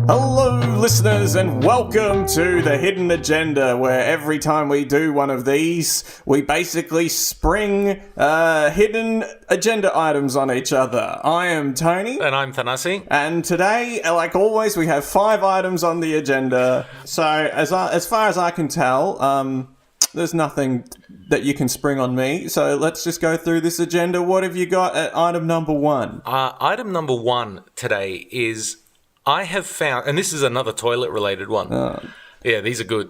Hello, listeners, and welcome to The Hidden Agenda, where every time we do one of these, we basically spring hidden agenda items on each other. I am Tony. And I'm Thanasi. And today, like always, we have 5 items on the agenda. So, as far as I can tell, there's nothing that you can spring on me. So let's just go through this agenda. What have you got at item number 1? Item number 1 today is... I have found, and this is another toilet-related one. Yeah, these are good.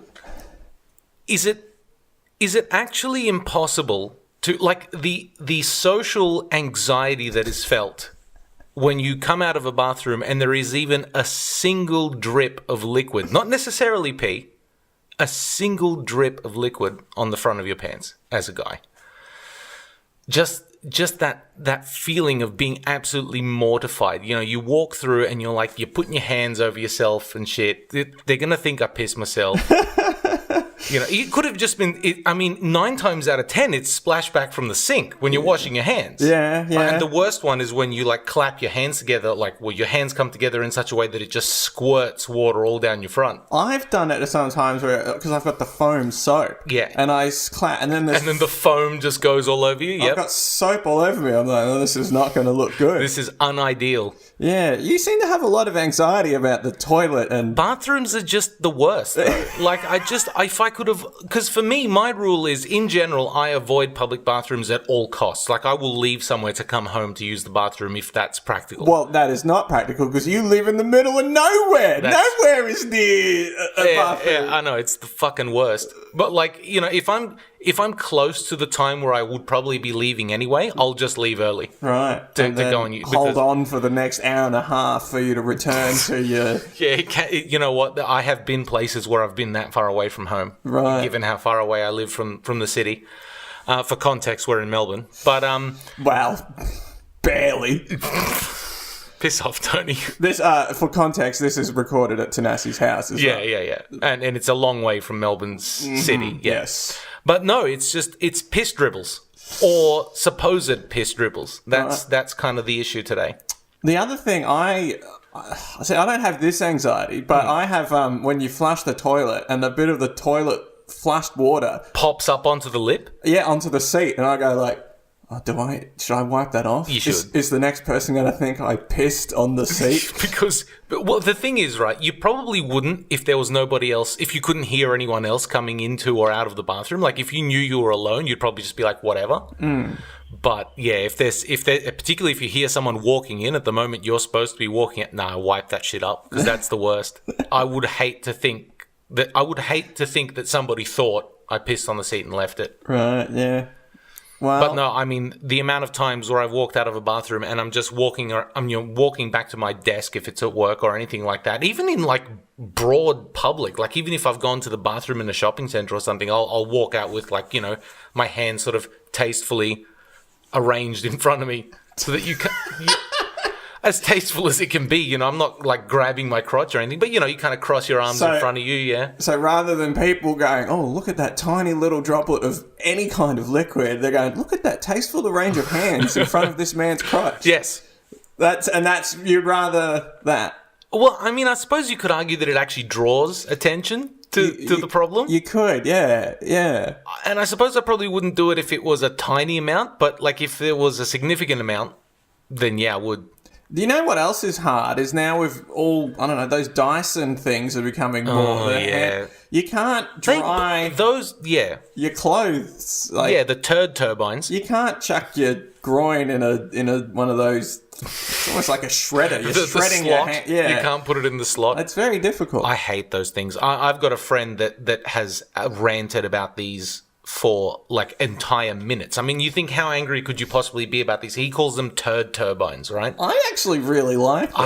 Is it actually impossible to, like, the social anxiety that is felt when you come out of a bathroom and there is even a single drip of liquid, not necessarily pee, a single drip of liquid on the front of your pants as a guy. Just that feeling of being absolutely mortified. You know, you walk through and you're like, you're putting your hands over yourself and shit. They're going to think I pissed myself. You know, it could have just been, 9 times out of 10, it's splashback from the sink when you're washing your hands. Yeah. And the worst one is when you, like, clap your hands together, like, well, your hands come together in such a way that it just squirts water all down your front. I've done it sometimes where, because I've got the foam soap. Yeah. And I clap, and then the foam just goes all over you. Yep. I've got soap all over me. I'm like, oh, this is not going to look good. This is unideal. Yeah, you seem to have a lot of anxiety about the toilet and... Bathrooms are just the worst, though. Like, if I could have... Because for me, my rule is, in general, I avoid public bathrooms at all costs. Like, I will leave somewhere to come home to use the bathroom if that's practical. Well, that is not practical because you live in the middle of nowhere. Nowhere is near a bathroom. Yeah, I know, it's the fucking worst. But, like, you know, if I'm close to the time where I would probably be leaving anyway, I'll just leave early. Right. To go and use. Hold on for the next hour and a half for you to return to your... Yeah, you know what? I have been places where I've been that far away from home. Right. Given how far away I live from the city. For context, we're in Melbourne. But, Well, barely. Piss off, Tony. This, for context, this is recorded at Thanasi's house as well. Yeah. And it's a long way from Melbourne's city. Yeah. Yes. But no, it's piss dribbles. Or supposed piss dribbles. That's kind of the issue today. The other thing I don't have this anxiety, but I have when you flush the toilet and a bit of the toilet flushed water pops up onto the lip. Yeah, onto the seat, and I go like, should I wipe that off? You should. Is the next person going to think I pissed on the seat? Well, the thing is, right, you probably wouldn't if there was nobody else, if you couldn't hear anyone else coming into or out of the bathroom. Like, if you knew you were alone, you'd probably just be like, whatever. But, yeah, if particularly if you hear someone walking in at the moment you're supposed to be walking in, wipe that shit up, because that's the worst. I would hate to think that somebody thought I pissed on the seat and left it. Right, yeah. Well, but no, I mean, the amount of times where I've walked out of a bathroom and I'm just walking back to my desk if it's at work or anything like that, even in, like, broad public, like, even if I've gone to the bathroom in a shopping centre or something, I'll walk out with, like, you know, my hands sort of tastefully arranged in front of me so that you can... as tasteful as it can be, you know, I'm not, like, grabbing my crotch or anything, but, you know, you kind of cross your arms in front of you, yeah. So rather than people going, oh, look at that tiny little droplet of any kind of liquid, they're going, look at that tasteful arrange of hands in front of this man's crotch. Yes. You'd rather that. Well, I mean, I suppose you could argue that it actually draws attention to the problem. You could, yeah. And I suppose I probably wouldn't do it if it was a tiny amount, but, like, if there was a significant amount, then, yeah, I would. Do you know what else is hard? Is now with all, I don't know, those Dyson things are becoming more... yeah. You can't dry... Your clothes. Like, the turd turbines. You can't chuck your groin in a one of those... It's almost like a shredder. You're shredding your hand. Yeah. You can't put it in the slot. It's very difficult. I hate those things. I've got a friend that has ranted about these for, like, entire minutes. I mean, you think how angry could you possibly be about these? He calls them turd turbines, right? I actually really like them.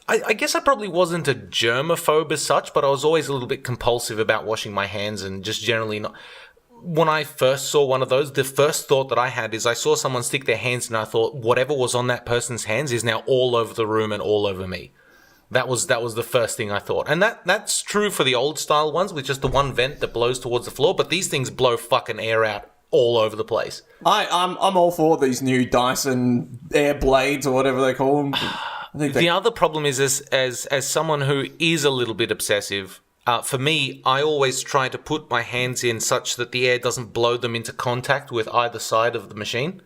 I guess I probably wasn't a germaphobe as such, but I was always a little bit compulsive about washing my hands and just generally not... When I first saw one of those, the first thought that I had is I saw someone stick their hands and I thought whatever was on that person's hands is now all over the room and all over me. That was the first thing I thought. And that's true for the old style ones with just the one vent that blows towards the floor, but these things blow fucking air out all over the place. I'm all for these new Dyson air blades or whatever they call them. The other problem is, as someone who is a little bit obsessive, for me, I always try to put my hands in such that the air doesn't blow them into contact with either side of the machine.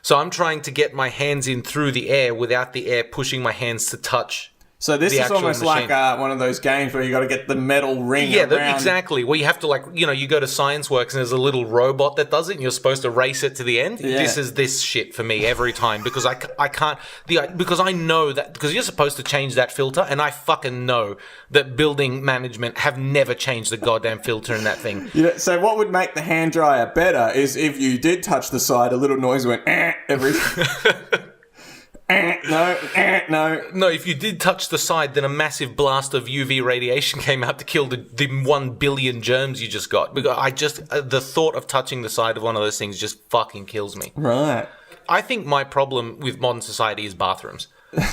So I'm trying to get my hands in through the air without the air pushing my hands to touch. So this is almost machine. like one of those games where you got to get the metal ring around. Exactly. Where you have to you go to Science Works and there's a little robot that does it and you're supposed to race it to the end. Yeah. This is this shit for me every time because I can't, because I know that, because you're supposed to change that filter and I fucking know that building management have never changed the goddamn filter in that thing. So what would make the hand dryer better is if you did touch the side, a little noise went every... No, if you did touch the side, then a massive blast of UV radiation came out to kill the 1 billion germs you just got. Because the thought of touching the side of one of those things just fucking kills me. Right. I think my problem with modern society is bathrooms. Does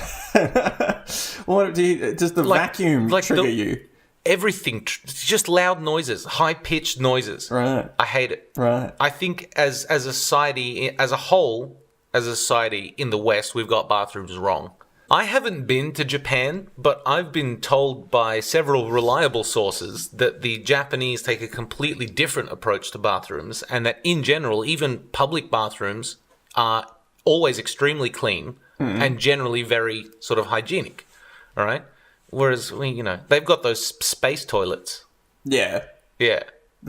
the vacuum trigger you? Everything, just loud noises, high-pitched noises. Right. I hate it. Right. I think as a society, as a whole... As a society in the West, we've got bathrooms wrong. I haven't been to Japan, but I've been told by several reliable sources that the Japanese take a completely different approach to bathrooms and that in general, even public bathrooms are always extremely clean and generally very sort of hygienic. All right? Whereas, they've got those space toilets. Yeah. Yeah.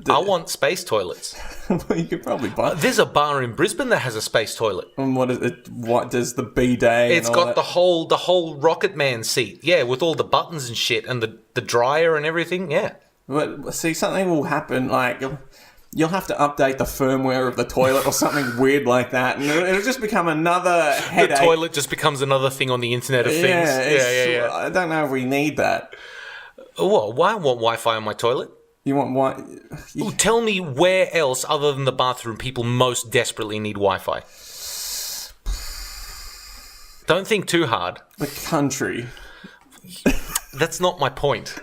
I want space toilets. Well, you could probably buy. There's a bar in Brisbane that has a space toilet. And what is it? What does the bidet? It's got the whole Rocket Man seat, with all the buttons and shit, and the dryer and everything. Yeah. But see, something will happen. Like you'll have to update the firmware of the toilet or something weird like that, and it'll just become another headache. The toilet just becomes another thing on the Internet of Things. Yeah. I don't know if we need that. Well, why I want Wi-Fi on my toilet? You want what? Tell me where else other than the bathroom people most desperately need Wi-Fi. Don't think too hard. The country. That's not my point.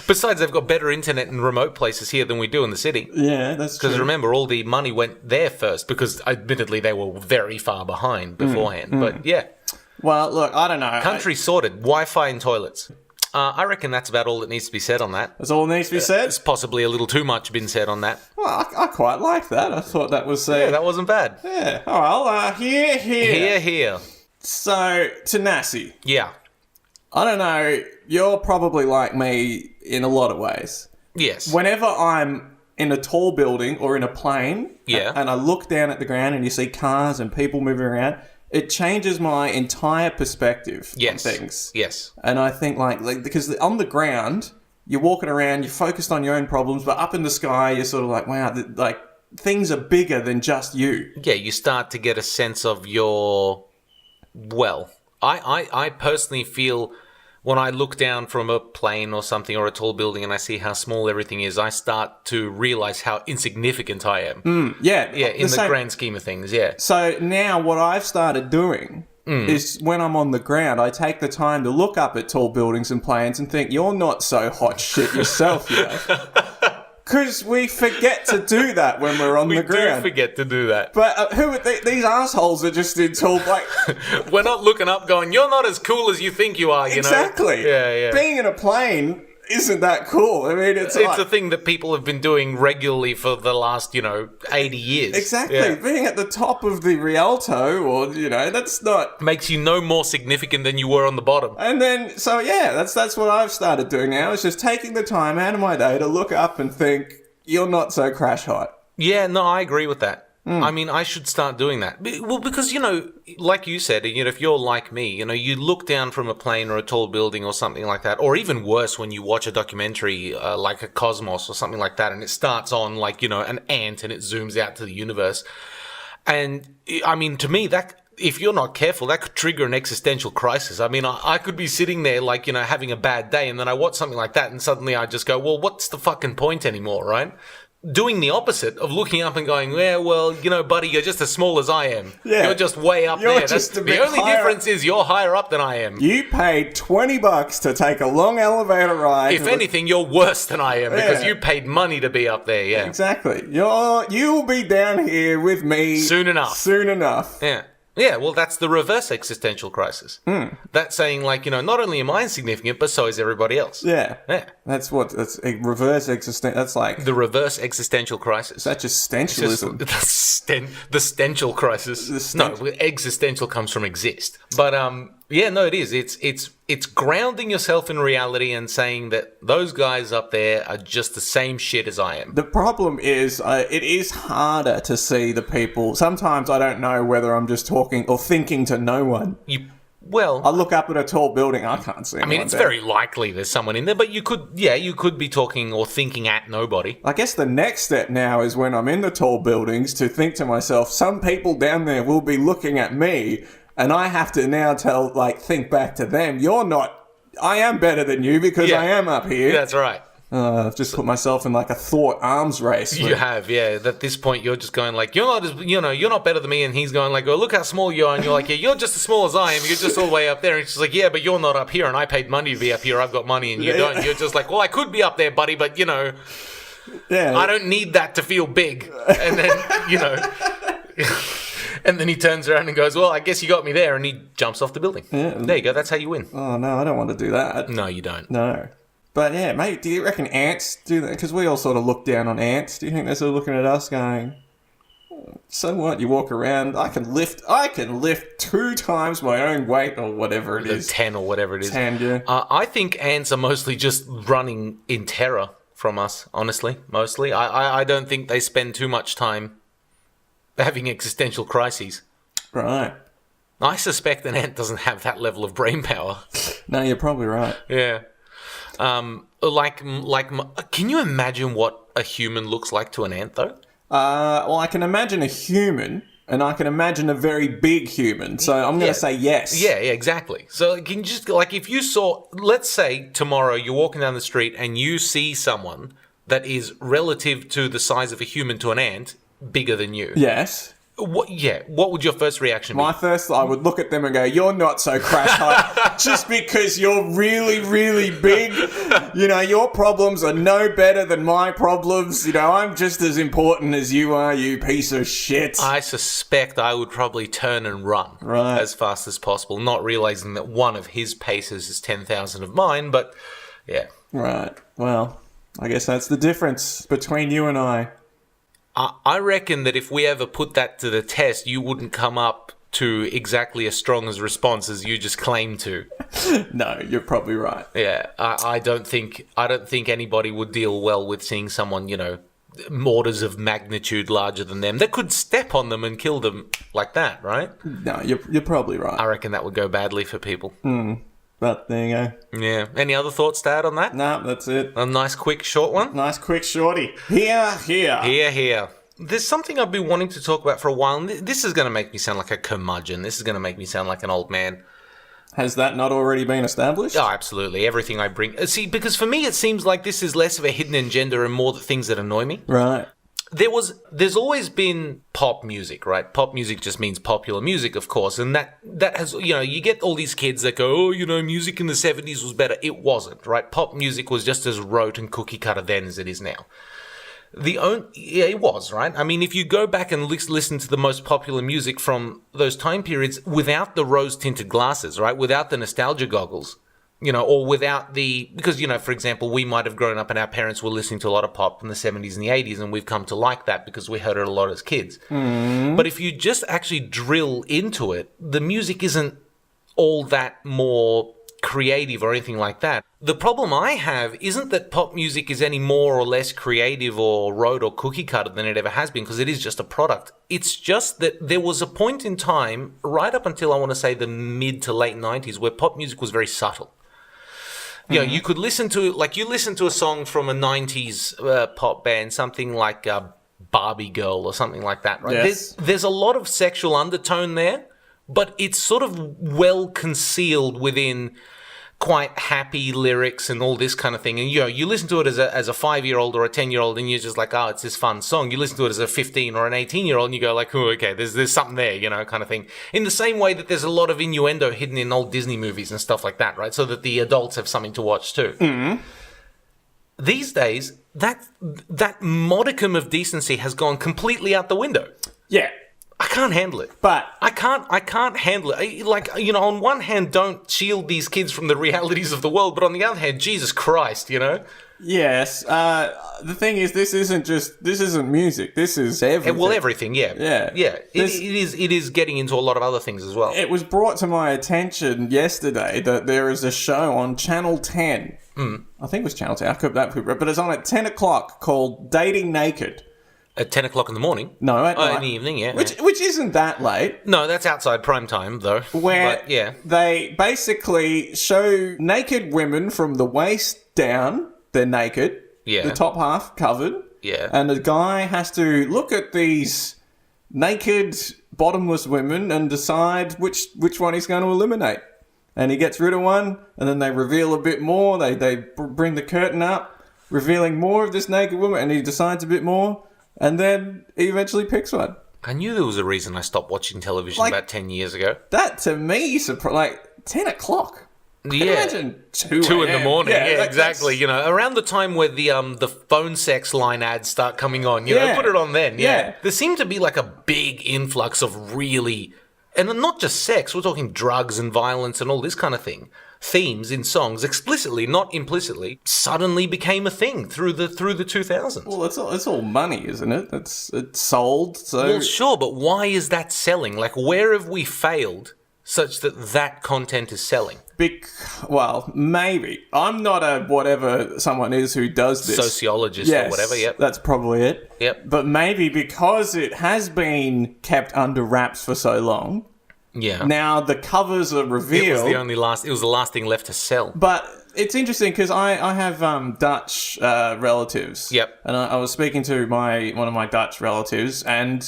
Besides, they've got better internet in remote places here than we do in the city. Yeah, that's true. Because remember, all the money went there first because admittedly they were very far behind beforehand. But yeah. Well, look, I don't know. Country sorted. Wi-Fi and toilets. I reckon that's about all that needs to be said on that. That's all that needs to be said? It's possibly a little too much been said on that. Well, I quite like that. I thought that was... yeah, that wasn't bad. Yeah. All right, Here. Here. So, Thanasi. Yeah. I don't know. You're probably like me in a lot of ways. Yes. Whenever I'm in a tall building or in a plane... Yeah. And I look down at the ground and you see cars and people moving around... It changes my entire perspective on things. Yes. And I think like because on the ground, you're walking around, you're focused on your own problems, but up in the sky, you're sort of like, wow, things are bigger than just you. Yeah, you start to get a sense of your... Well, I personally feel when I look down from a plane or something or a tall building and I see how small everything is, I start to realize how insignificant I am. Yeah. In the grand scheme of things, yeah. So now what I've started doing is when I'm on the ground, I take the time to look up at tall buildings and planes and think, you're not so hot shit yourself, Because we forget to do that when we're on the ground. We do forget to do that. But these assholes are just in tall... We're not looking up going, you're not as cool as you think you are, you know? Exactly. Yeah. Being in a plane isn't that cool. I mean, it's a thing that people have been doing regularly for the last, 80 years. Exactly. Yeah. Being at the top of the Rialto or, that's not... Makes you no more significant than you were on the bottom. And then, that's what I've started doing now, is just taking the time out of my day to look up and think, you're not so crash hot. Yeah, no, I agree with that. I mean, I should start doing that. Well, because, like you said, if you're like me, you look down from a plane or a tall building or something like that, or even worse, when you watch a documentary like a Cosmos or something like that, and it starts on like, an ant and it zooms out to the universe. And, I mean, to me, that... If you're not careful, that could trigger an existential crisis. I mean, I could be sitting there like, having a bad day, and then I watch something like that, and suddenly I just go, well, what's the fucking point anymore, right? Doing the opposite of looking up and going, yeah, well, buddy, you're just as small as I am. Yeah. You're just way up there. The only difference is you're higher up than I am. You paid $20 to take a long elevator ride. If anything, you're worse than I am because you paid money to be up there, yeah. Exactly. You'll be down here with me... Soon enough. Soon enough. Yeah. Yeah, well, that's the reverse existential crisis. That's saying, like, not only am I insignificant, but so is everybody else. Yeah. Yeah. That's a reverse existential. That's like The reverse existential crisis. that's essentialism. The stenchal crisis. No, existential comes from exist. But yeah, no, it is. It's grounding yourself in reality and saying that those guys up there are just the same shit as I am. The problem is, it is harder to see the people. Sometimes I don't know whether I'm just talking or thinking to no one. I look up at a tall building, I can't see anyone it's there. very likely there's someone in there, but you could be talking or thinking at nobody. I guess the next step now is when I'm in the tall buildings to think to myself, some people down there will be looking at me, and I have to now think back to them. I am better than you because I am up here. That's right. I've just put myself in like a thought arms race. You have, yeah. At this point, you're just going like, you're not better than me, and he's going like, oh, look how small you are, and you're like, yeah, you're just as small as I am. You're just all the way up there, and she's like, yeah, but you're not up here, and I paid money to be up here. I've got money, and you don't. You're just like, well, I could be up there, buddy, but yeah, I don't need that to feel big. And then and then he turns around and goes, well, I guess you got me there, and he jumps off the building. Yeah. There you go. That's how you win. Oh no, I don't want to do that. No, you don't. No. But yeah, mate, do you reckon ants do that? Because we all sort of look down on ants. Do you think they're sort of looking at us going, so what? You walk around, I can lift 2 times my own weight or whatever it is. 10 or whatever it is. 10, yeah. I think ants are mostly just running in terror from us, honestly, mostly. I don't think they spend too much time having existential crises. Right. I suspect an ant doesn't have that level of brain power. No, you're probably right. Yeah. Can you imagine what a human looks like to an ant, though? Well, I can imagine a human, and I can imagine a very big human. So I'm going to say yes. Yeah, exactly. So can you just, if you saw, let's say tomorrow you're walking down the street and you see someone that is relative to the size of a human to an ant, bigger than you. Yes. What would your first reaction be? I would look at them and go, you're not so crash high. Just because you're really, really big, your problems are no better than my problems. I'm just as important as you are, you piece of shit. I suspect I would probably turn and run as fast as possible, not realizing that one of his paces is 10,000 of mine, but yeah. Right. Well, I guess that's the difference between you and I. I reckon that if we ever put that to the test, you wouldn't come up to exactly as strong as response as you just claimed to. No, you're probably right. Yeah, I don't think anybody would deal well with seeing someone, orders of magnitude larger than them that could step on them and kill them like that, right? No, you're probably right. I reckon that would go badly for people. But there you go. Yeah. Any other thoughts to add on that? No, that's it. A nice, quick, short one? Nice, quick, shorty. Here. There's something I've been wanting to talk about for a while, and this is going to make me sound like a curmudgeon. This is going to make me sound like an old man. Has that not already been established? Oh, absolutely. Everything I bring... See, because for me, it seems like this is less of a hidden agenda and more the things that annoy me. Right. There's always been pop music, right? Pop music just means popular music, of course. And that has, you get all these kids that go, music in the 70s was better. It wasn't, right? Pop music was just as rote and cookie cutter then as it is now. It was, right? I mean, if you go back and listen to the most popular music from those time periods without the rose-tinted glasses, right? Without the nostalgia goggles, or without because, for example, we might have grown up and our parents were listening to a lot of pop from the 70s and the 80s, and we've come to like that because we heard it a lot as kids. But if you just actually drill into it, the music isn't all that more creative or anything like that. The problem I have isn't that pop music is any more or less creative or rote or cookie cutter than it ever has been, because it is just a product. It's just that there was a point in time, right up until I want to say the mid to late 90s, where pop music was very subtle. You could listen to a song from a 90s pop band, something like Barbie Girl or something like that, right? Yes. There's a lot of sexual undertone there, but it's sort of well concealed within quite happy lyrics and all this kind of thing. And you listen to it as a 5-year-old or a 10-year-old, and you're just like, oh, it's this fun song. You listen to it as a 15 or an 18-year-old, and you go like, oh, okay, there's something there, kind of thing. In the same way that there's a lot of innuendo hidden in old Disney movies and stuff like that, right? So that the adults have something to watch too. Mm-hmm. These days, that modicum of decency has gone completely out the window. Yeah. I can't handle it. But I can't handle it. Like, you know, on one hand, don't shield these kids from the realities of the world, but on the other hand, Jesus Christ, you know? yes, the thing is, this isn't music. This is everything. Well, everything, yeah. Yeah. It is getting into a lot of other things as well. It was brought to my attention yesterday that there is a show on Channel 10. I think it was Channel 10. I could that, but it's on at 10 o'clock called Dating Naked. At 10 o'clock in the morning? No, at night. In the evening, yeah. Which isn't that late. No, that's outside prime time, though. Where yeah. they basically show naked women from the waist down. They're naked. Yeah. The top half covered. Yeah. And the guy has to look at these naked, bottomless women and decide which one he's going to eliminate. And he gets rid of one, and then they reveal a bit more. They bring the curtain up, revealing more of this naked woman, and he decides a bit more. And then he eventually picks one. I knew there was a reason I stopped watching television about 10 years ago. That, to me, 10 o'clock. Yeah. Imagine 2 in the morning. Yeah, exactly. That's... You know, around the time where the phone sex line ads start coming on, you know, put it on then. Yeah. There seemed to be like a big influx of really, and not just sex, we're talking drugs and violence and all this kind of thing. Themes in songs, explicitly, not implicitly, suddenly became a thing through the 2000s. Well, it's all money, isn't it? It's sold. So well, sure, but why is that selling? Like, where have we failed such that content is selling? Well, maybe. I'm not a whatever someone is who does this. Sociologist or whatever, yep. That's probably it. Yep. But maybe because it has been kept under wraps for so long, yeah. Now the covers are revealed. It was the last thing left to sell. But it's interesting because I have Dutch relatives. Yep. And I was speaking to one of my Dutch relatives, and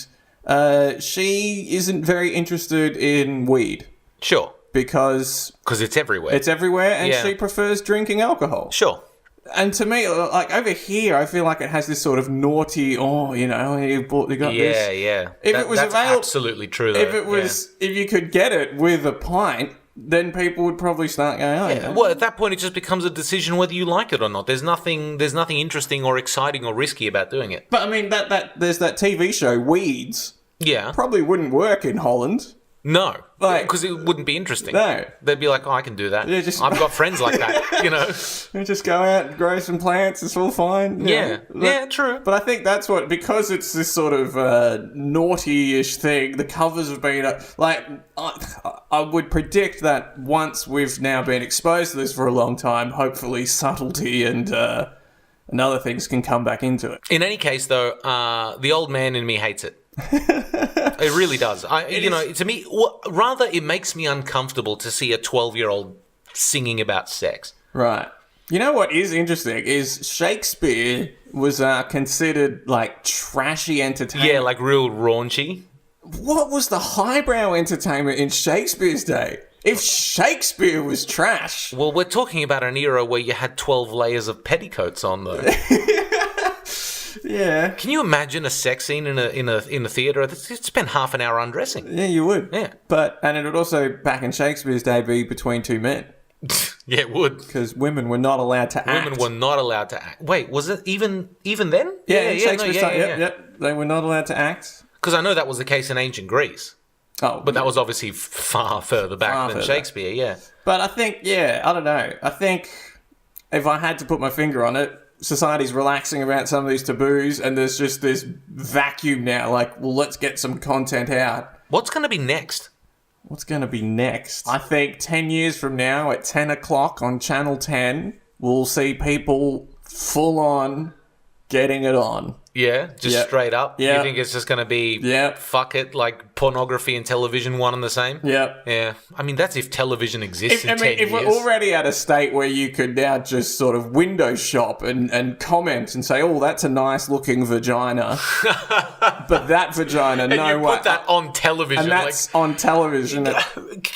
she isn't very interested in weed. Sure. Because it's everywhere. It's everywhere, and she prefers drinking alcohol. Sure. And to me, like over here, I feel like it has this sort of naughty, you got this. Yeah. If it was that's available, absolutely true. Though. If you could get it with a pint, then people would probably start going, Well, at that point, it just becomes a decision whether you like it or not. There's nothing interesting or exciting or risky about doing it. But I mean, there's that TV show Weeds. Yeah. Probably wouldn't work in Holland. No, because it wouldn't be interesting. No. They'd be like, I can do that. Yeah, I've got friends like that, you know. You just go out and grow some plants, it's all fine. Yeah, true. But I think that's because it's this sort of naughty-ish thing, the covers have been, I would predict that once we've now been exposed to this for a long time, hopefully subtlety and other things can come back into it. In any case, though, the old man in me hates it. It really does. To me, rather it makes me uncomfortable to see a 12-year-old singing about sex. Right. You know what is interesting is Shakespeare was considered like trashy entertainment. Yeah, like real raunchy. What was the highbrow entertainment in Shakespeare's day? If Shakespeare was trash. Well, we're talking about an era where you had 12 layers of petticoats on, though. Yeah. Can you imagine a sex scene in a theatre? You'd spend half an hour undressing. Yeah, you would. Yeah. And it would also, back in Shakespeare's day, be between two men. Yeah, it would. Because women were not allowed to act. Women were not allowed to act. Wait, was it even then? Yeah, in Shakespeare's time, yep. They were not allowed to act. Because I know that was the case in ancient Greece. Oh, but that was obviously far further back than Shakespeare, yeah. But I think, I don't know. I think if I had to put my finger on it, society's relaxing about some of these taboos, and there's just this vacuum now. Like, well, let's get some content out. What's going to be next? What's going to be next? I think 10 years from now at 10 o'clock on Channel 10, we'll see people full on getting it on. Yeah, just straight up. Yeah. You think it's just going to be fuck it, like pornography and television one and the same? Yep. Yeah. I mean, that's if television exists in 10 years. If we're already at a state where you could now just sort of window shop and comment and say, oh, that's a nice looking vagina. But that vagina, and no you way. Put that on television. And that's on television.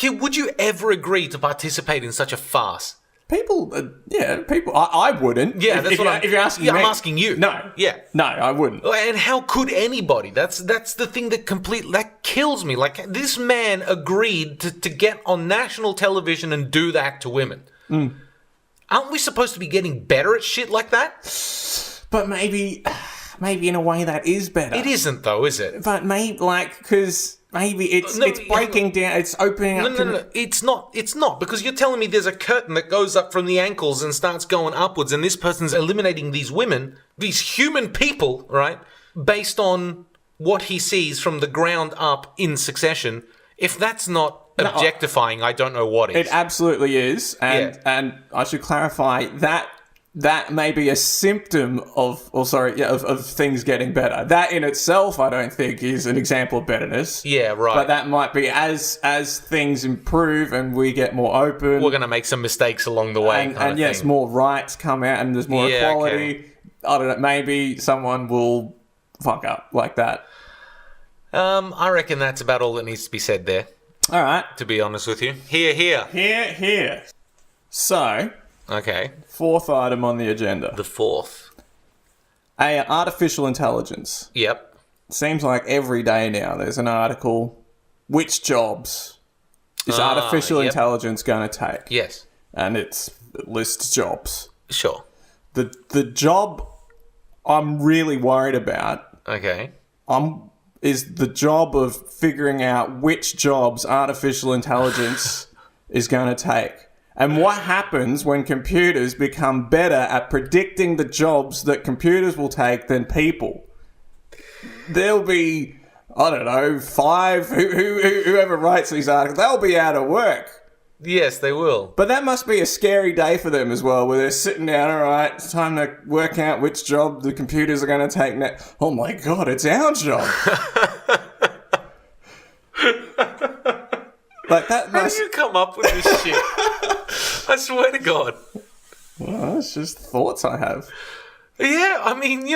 Would you ever agree to participate in such a farce? People, I wouldn't. Yeah, if you're asking me. I'm asking you. No. Yeah. No, I wouldn't. And how could anybody? That's the thing that kills me. Like, this man agreed to get on national television and do that to women. Aren't we supposed to be getting better at shit like that? But maybe maybe in a way that is better. It isn't, though, is it? But maybe, because maybe it's breaking down, it's opening up. No, it's not. It's not, because you're telling me there's a curtain that goes up from the ankles and starts going upwards, and this person's eliminating these women, these human people, right, based on what he sees from the ground up in succession. If that's not objectifying, I don't know what is. It absolutely is, and I should clarify that may be a symptom of things getting better. That in itself, I don't think, is an example of betterness. Yeah, right. But that might be as things improve and we get more open. We're going to make some mistakes along the way. And yes, more rights come out and there's more equality. Okay. I don't know, maybe someone will fuck up like that. I reckon that's about all that needs to be said there. All right. To be honest with you. Here. So... Okay. Fourth item on the agenda. The fourth. Artificial intelligence. Yep. Seems like every day now there's an article. Which jobs is artificial intelligence going to take? Yes. And it lists jobs. Sure. The job I'm really worried about. Okay. Is the job of figuring out which jobs artificial intelligence is going to take. And what happens when computers become better at predicting the jobs that computers will take than people? There'll be, I don't know, 5, whoever writes these articles, they'll be out of work. Yes, they will. But that must be a scary day for them as well, where they're sitting down, all right, it's time to work out which job the computers are going to take next. Oh my God, it's our job. Like that. How do you come up with this shit? I swear to God. Well, it's just thoughts I have. Yeah, I mean,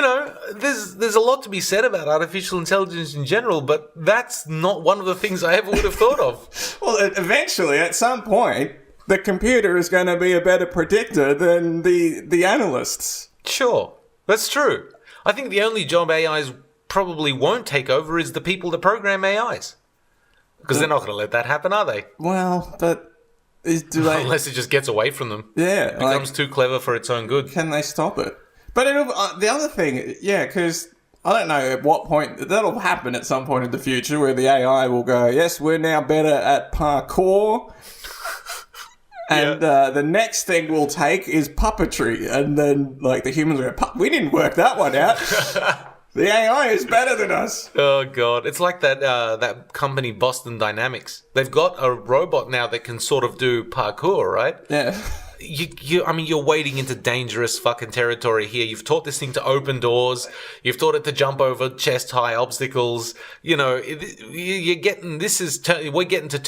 there's a lot to be said about artificial intelligence in general, but that's not one of the things I ever would have thought of. Well, eventually, at some point, the computer is going to be a better predictor than the analysts. Sure, that's true. I think the only job AIs probably won't take over is the people that program AIs. Because they're not going to let that happen, are they? Well, but do they... Unless it just gets away from them. Yeah. It becomes too clever for its own good. Can they stop it? But the other thing, because I don't know at what point, that'll happen at some point in the future where the AI will go, yes, we're now better at parkour. And the next thing we'll take is puppetry. And then, the humans will go, we didn't work that one out. The AI is better than us. Oh, God. It's like that company, Boston Dynamics. They've got a robot now that can sort of do parkour, right? Yeah. You're wading into dangerous fucking territory here. You've taught this thing to open doors. You've taught it to jump over chest-high obstacles. We're getting to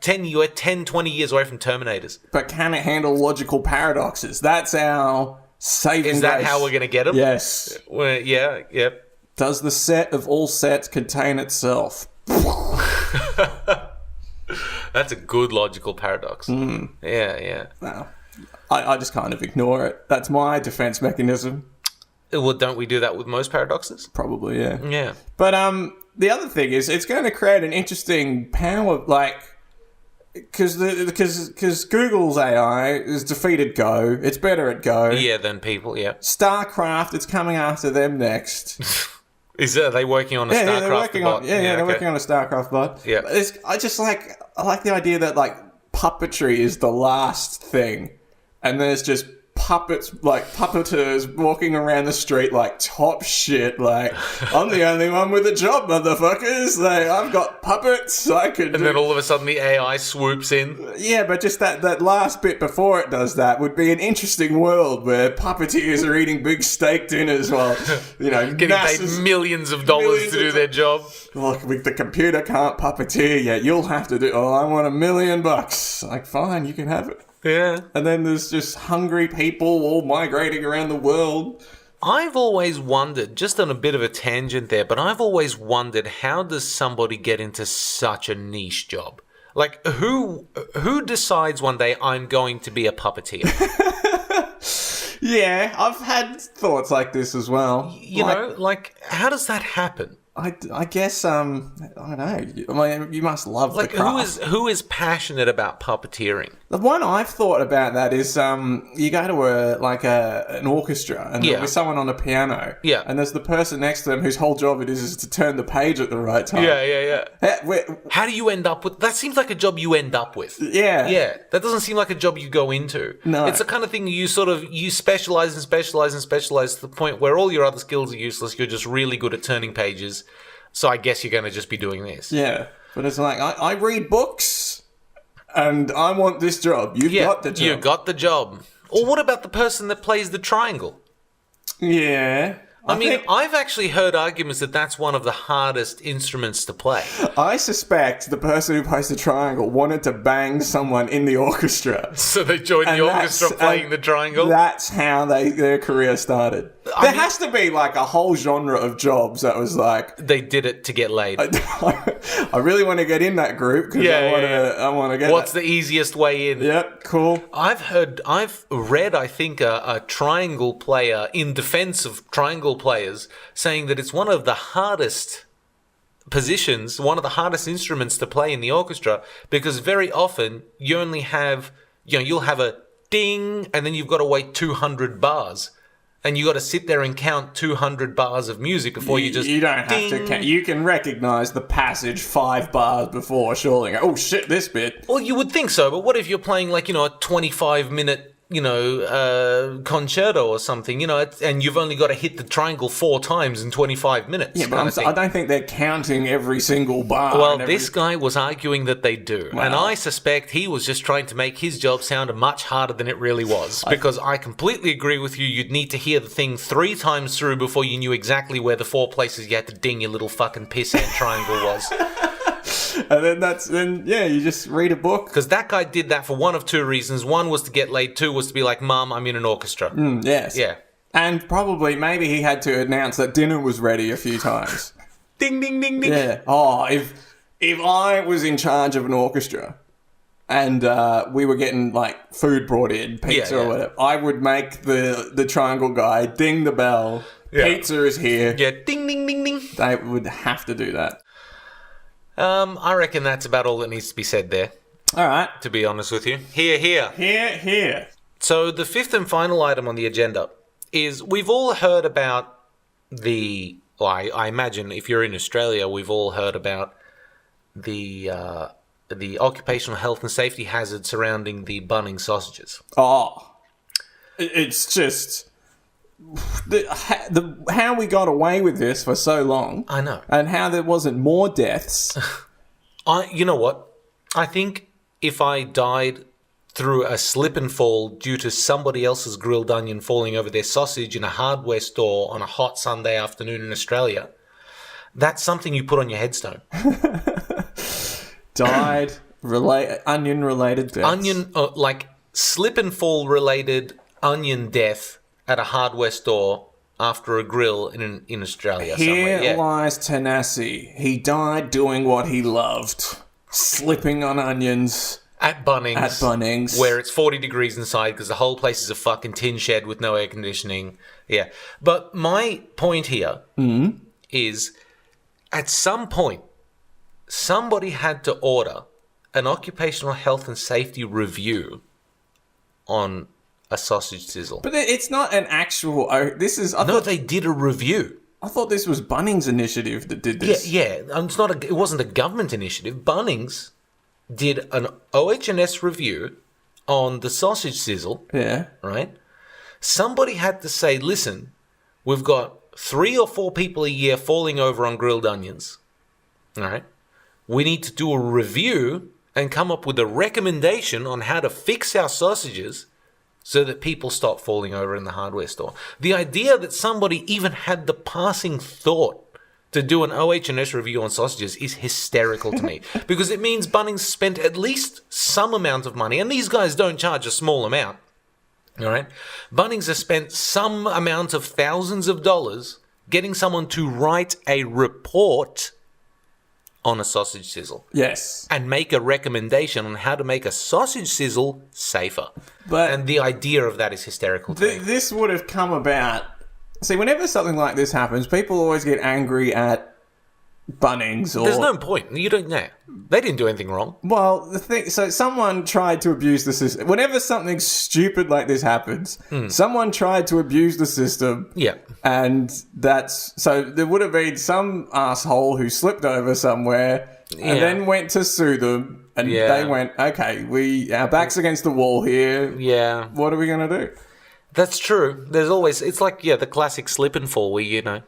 10, 20 years away from Terminators. But can it handle logical paradoxes? That's our saving grace. Is that how we're going to get them? Yes. Well, yeah, yep. Does the set of all sets contain itself? That's a good logical paradox. Mm. Yeah. Well, I just kind of ignore it. That's my defense mechanism. Well, don't we do that with most paradoxes? Probably, yeah. Yeah. But the other thing is, it's going to create an interesting power, because Google's AI has defeated Go. It's better at Go. Yeah, than people, yeah. StarCraft, it's coming after them next. Are they working on a StarCraft bot? They're working on a StarCraft bot. Yeah. I like the idea that, puppetry is the last thing. And there's just puppeteers walking around the street top shit. I'm the only one with a job, motherfuckers. I've got puppets. Then all of a sudden the AI swoops in. Yeah, but just that last bit before it does that would be an interesting world where puppeteers are eating big steak dinners while, getting paid millions of dollars to do their job. Look, the computer can't puppeteer yet. You'll have to do. Oh, I want $1 million. Fine, you can have it. Yeah. And then there's just hungry people all migrating around the world. I've always wondered, just on a bit of a tangent there, but I've always wondered, how does somebody get into such a niche job? Who decides one day I'm going to be a puppeteer? Yeah, I've had thoughts like this as well. How does that happen? I guess I don't know. I mean, you must love Like, the craft. who is passionate about puppeteering? The one I've thought about that is you go to an orchestra and there'll be someone on a piano. Yeah. And there's the person next to them whose whole job it is to turn the page at the right time. Yeah. Yeah. How do you end up with... That seems like a job you end up with. Yeah. Yeah, that doesn't seem like a job you go into. No. It's the kind of thing you specialize and specialize and specialize to the point where all your other skills are useless. You're just really good at turning pages. So I guess you're going to just be doing this. Yeah. But it's like, I read books and I want this job. You've got the job. You got the job. Or what about the person that plays the triangle? Yeah. I mean, I've actually heard arguments that that's one of the hardest instruments to play. I suspect the person who plays the triangle wanted to bang someone in the orchestra. So they joined the orchestra playing the triangle? That's how their career started. There has to be like a whole genre of jobs that was like... They did it to get laid. I really want to get in that group because I want to get... What's the easiest way in? Yep, cool. I've read, I think, a triangle player in defense of triangle players saying that it's one of the hardest positions, one of the hardest instruments to play in the orchestra, because very often you only have, you'll have a ding and then you've got to wait 200 bars. And you got to sit there and count 200 bars of music before you just... You don't have to count. You can recognise the passage 5 bars before, surely. Oh, shit, this bit. Well, you would think so, but what if you're playing, like, a 25-minute, concerto or something, and you've only got to hit the triangle 4 times in 25 minutes? Yeah, but I don't think they're counting every single bar. Well, this guy was arguing that they do. Wow. And I suspect he was just trying to make his job sound much harder than it really was. Because I completely agree with you. You'd need to hear the thing 3 times through before you knew exactly where the 4 places you had to ding your little fucking pissant triangle was. And then you just read a book. Because that guy did that for one of 2 reasons. One was to get laid. 2 was to be like, Mum, I'm in an orchestra. Yes. Yeah. And maybe he had to announce that dinner was ready a few times. Ding, ding, ding, ding. Yeah. Oh, if I was in charge of an orchestra and we were getting like food brought in, pizza or whatever, I would make the triangle guy ding the bell. Yeah. Pizza is here. Yeah. Ding, ding, ding, ding. They would have to do that. I reckon that's about all that needs to be said there. All right. To be honest with you. Here. So the 5th and final item on the agenda is we've all heard about I imagine if you're in Australia, we've all heard about the occupational health and safety hazard surrounding the Bunnings sausages. Oh, it's just... how we got away with this for so long. I know. And how there wasn't more deaths. You know what? I think if I died through a slip and fall due to somebody else's grilled onion falling over their sausage in a hardware store on a hot Sunday afternoon in Australia, that's something you put on your headstone. Died onion-related deaths. Slip and fall related onion death at a hardware store after a grill in Australia somewhere. Here lies Thanasi. He died doing what he loved. Slipping on onions. At Bunnings. Where it's 40 degrees inside because the whole place is a fucking tin shed with no air conditioning. Yeah. But my point here is at some point, somebody had to order an occupational health and safety review on a sausage sizzle. But it's not an actual... they did a review. I thought this was Bunnings' initiative that did this. Yeah. It wasn't a government initiative. Bunnings did an OH&S review on the sausage sizzle. Yeah. Right? Somebody had to say, listen, we've got 3 or 4 people a year falling over on grilled onions. All right? We need to do a review and come up with a recommendation on how to fix our sausages so that people stop falling over in the hardware store. The idea that somebody even had the passing thought to do an OH&S review on sausages is hysterical to me. Because it means Bunnings spent at least some amount of money, and these guys don't charge a small amount. All right? Bunnings has spent some amount of thousands of dollars getting someone to write a report on a sausage sizzle. Yes. And make a recommendation on how to make a sausage sizzle safer. But and the idea of that is hysterical to me. This would have come about... See, whenever something like this happens, people always get angry at Bunnings or... There's no point. You don't know. They didn't do anything wrong. Well, so someone tried to abuse the system. Whenever something stupid like this happens, someone tried to abuse the system. Yeah. And so there would have been some asshole who slipped over somewhere and then went to sue them. And they went, okay, our back's against the wall here. Yeah. What are we going to do? That's true. There's always, it's like, the classic slip and fall where,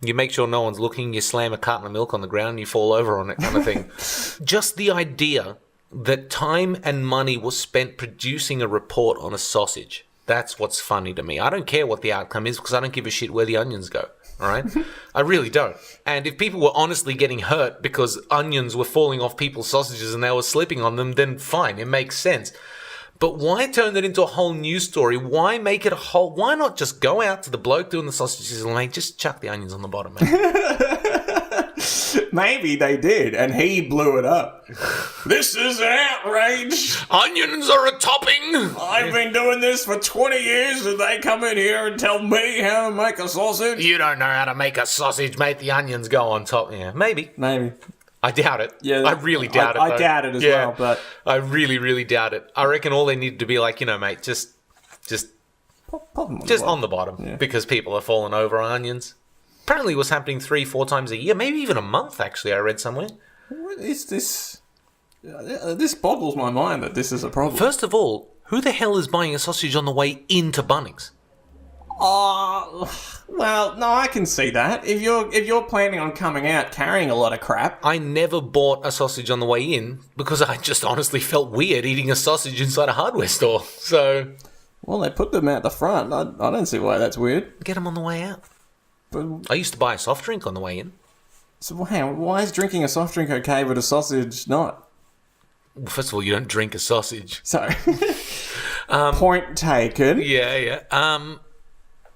you make sure no one's looking, you slam a carton of milk on the ground, and you fall over on it kind of thing. Just the idea that time and money was spent producing a report on a sausage, that's what's funny to me. I don't care what the outcome is because I don't give a shit where the onions go, all right? I really don't. And if people were honestly getting hurt because onions were falling off people's sausages and they were slipping on them, then fine, it makes sense. But why turn that into a whole news story? Why make it why not just go out to the bloke doing the sausages and just chuck the onions on the bottom, man? Maybe they did, and he blew it up. This is an outrage. Onions are a topping. I've been doing this for 20 years, and they come in here and tell me how to make a sausage. You don't know how to make a sausage, mate. The onions go on top. Yeah, maybe. I doubt it. Yeah, I really doubt it. I doubt it as well, but I really, really doubt it. I reckon all they need to be like, mate, just on the bottom because people are falling over on onions. Apparently, it was happening 3-4 times a year, maybe even a month. Actually, I read somewhere. What is this? This boggles my mind that this is a problem. First of all, who the hell is buying a sausage on the way into Bunnings? Well, no, I can see that. If you're planning on coming out carrying a lot of crap. I never bought a sausage on the way in because I just honestly felt weird eating a sausage inside a hardware store. So, well, they put them out the front. I don't see why that's weird. Get them on the way out. But I used to buy a soft drink on the way in. So why is drinking a soft drink okay, but a sausage not? Well, first of all, you don't drink a sausage. Sorry. Point taken. Yeah.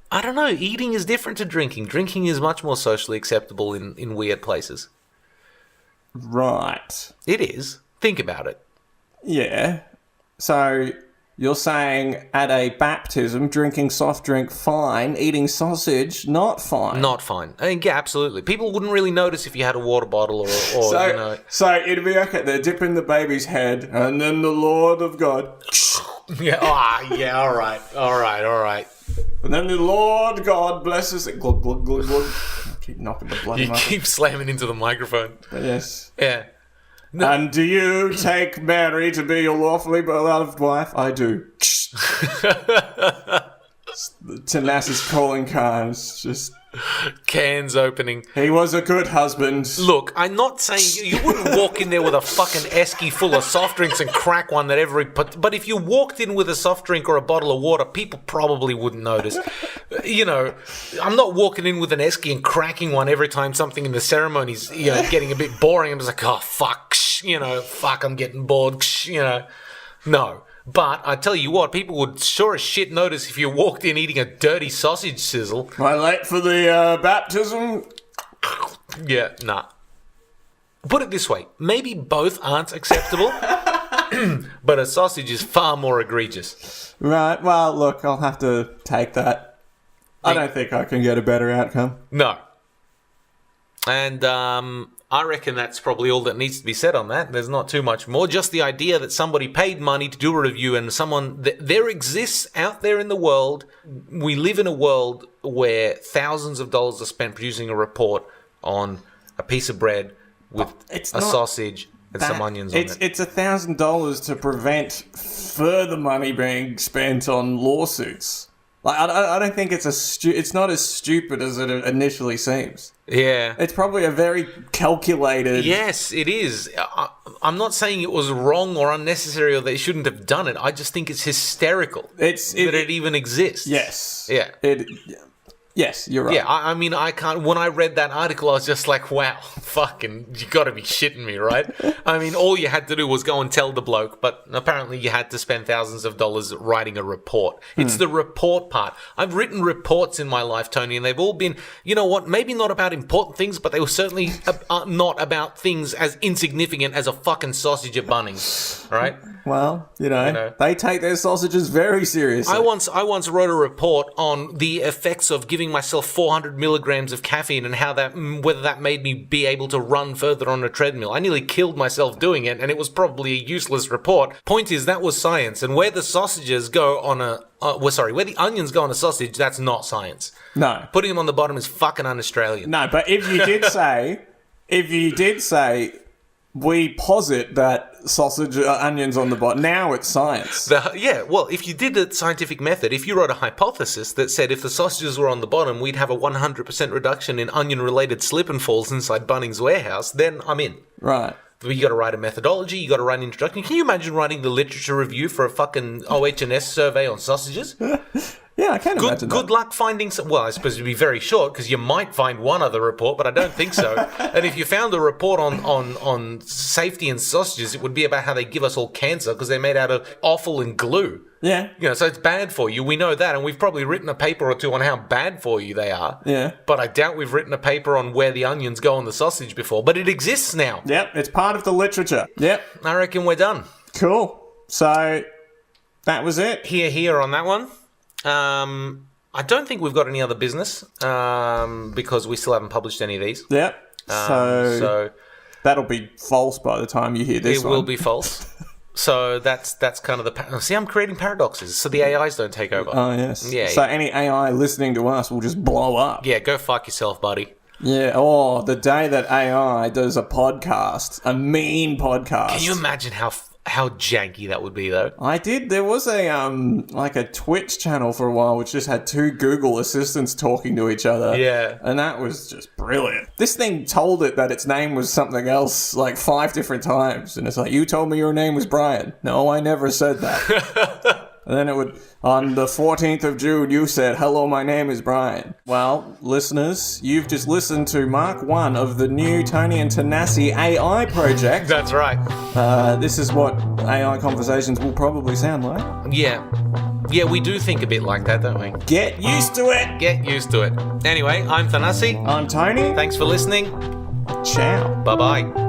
I don't know. Eating is different to drinking. Drinking is much more socially acceptable in weird places. Right. It is. Think about it. Yeah. So you're saying at a baptism, drinking soft drink, fine. Eating sausage, not fine. Not fine. I think, yeah, absolutely. People wouldn't really notice if you had a water bottle or So it'd be okay. They're dipping the baby's head, and then the Lord of God. Yeah. All right. And then the Lord God blesses it. Glug, glug, glug, glug. Keep knocking the bloody You keep slamming into the microphone. Yes. Yeah. No. And do you take Mary to be your lawfully beloved wife? I do. Thanasi's calling cards. Just... Cans opening. He was a good husband. Look, I'm not saying you wouldn't walk in there with a fucking esky full of soft drinks and crack one that but if you walked in with a soft drink or a bottle of water, people probably wouldn't notice. I'm not walking in with an esky and cracking one every time something in the ceremony's getting a bit boring. I'm just like, oh fuck, I'm getting bored, No. But I tell you what, people would sure as shit notice if you walked in eating a dirty sausage sizzle. Am I late for the baptism? Yeah, nah. Put it this way, maybe both aren't acceptable, but a sausage is far more egregious. Right, well, look, I'll have to take that. I don't think I can get a better outcome. No. And I reckon that's probably all that needs to be said on that. There's not too much more. Just the idea that somebody paid money to do a review and there exists out there in the world. We live in a world where thousands of dollars are spent producing a report on a piece of bread with a sausage and some onions on it. It's $1,000 to prevent further money being spent on lawsuits. Like, I don't think it's not as stupid as it initially seems. Yeah. It's probably a very calculated... Yes, it is. I'm not saying it was wrong or unnecessary or they shouldn't have done it. I just think it's hysterical that it even exists. Yes. Yeah. Yes, you're right. Yeah, I mean, I can't... When I read that article, I was just like, wow, fucking, you gotta be shitting me, right? I mean, all you had to do was go and tell the bloke, but apparently you had to spend thousands of dollars writing a report. It's the report part. I've written reports in my life, Tony, and they've all been, you know what, maybe not about important things, but they were certainly not about things as insignificant as a fucking sausage at Bunnings, right? Well, they take their sausages very seriously. I once wrote a report on the effects of giving giving myself 400 milligrams of caffeine and whether that made me be able to run further on a treadmill. I nearly killed myself doing it, and it was probably a useless report. Point is, that was science, and where the sausages go on where the onions go on a sausage, that's not science. No. Putting them on the bottom is fucking un-Australian. No, but if you did say, we posit that sausage onions on the bottom, now it's science. Well, if you did a scientific method, if you wrote a hypothesis that said if the sausages were on the bottom, we'd have a 100% reduction in onion-related slip and falls inside Bunnings Warehouse, then I'm in. Right. You got to write a methodology, you got to write an introduction. Can you imagine writing the literature review for a fucking OH&S survey on sausages? Yeah, I can imagine that. Good luck finding some... Well, I suppose it'd be very short, because you might find one other report, but I don't think so. And if you found a report on safety in sausages, it would be about how they give us all cancer, because they're made out of offal and glue. Yeah. So it's bad for you. We know that, and we've probably written a paper or two on how bad for you they are. Yeah. But I doubt we've written a paper on where the onions go on the sausage before. But it exists now. Yep, it's part of the literature. Yep. I reckon we're done. Cool. So, that was it. Here on that one. I don't think we've got any other business, because we still haven't published any of these. Yep. So that'll be false by the time you hear this one. It will be false. So that's kind of the... See, I'm creating paradoxes, so the AIs don't take over. Oh, yes. Yeah. So any AI listening to us will just blow up. Yeah, go fuck yourself, buddy. Yeah. Oh, the day that AI does a podcast, a mean podcast. Can you imagine how janky that would be, though? I did. There was a a Twitch channel for a while which just had two Google assistants talking to each other. Yeah. And that was just brilliant. This thing told it that its name was something else like 5 different times. And it's like, you told me your name was Brian. No, I never said that. And then it would, on the 14th of June, you said, hello, my name is Brian. Well, listeners, you've just listened to Mark 1 of the new Tony and Thanasi AI project. That's right. This is what AI conversations will probably sound like. Yeah. Yeah, we do think a bit like that, don't we? Get used to it. Get used to it. Anyway, I'm Thanasi. I'm Tony. Thanks for listening. Ciao. Bye-bye.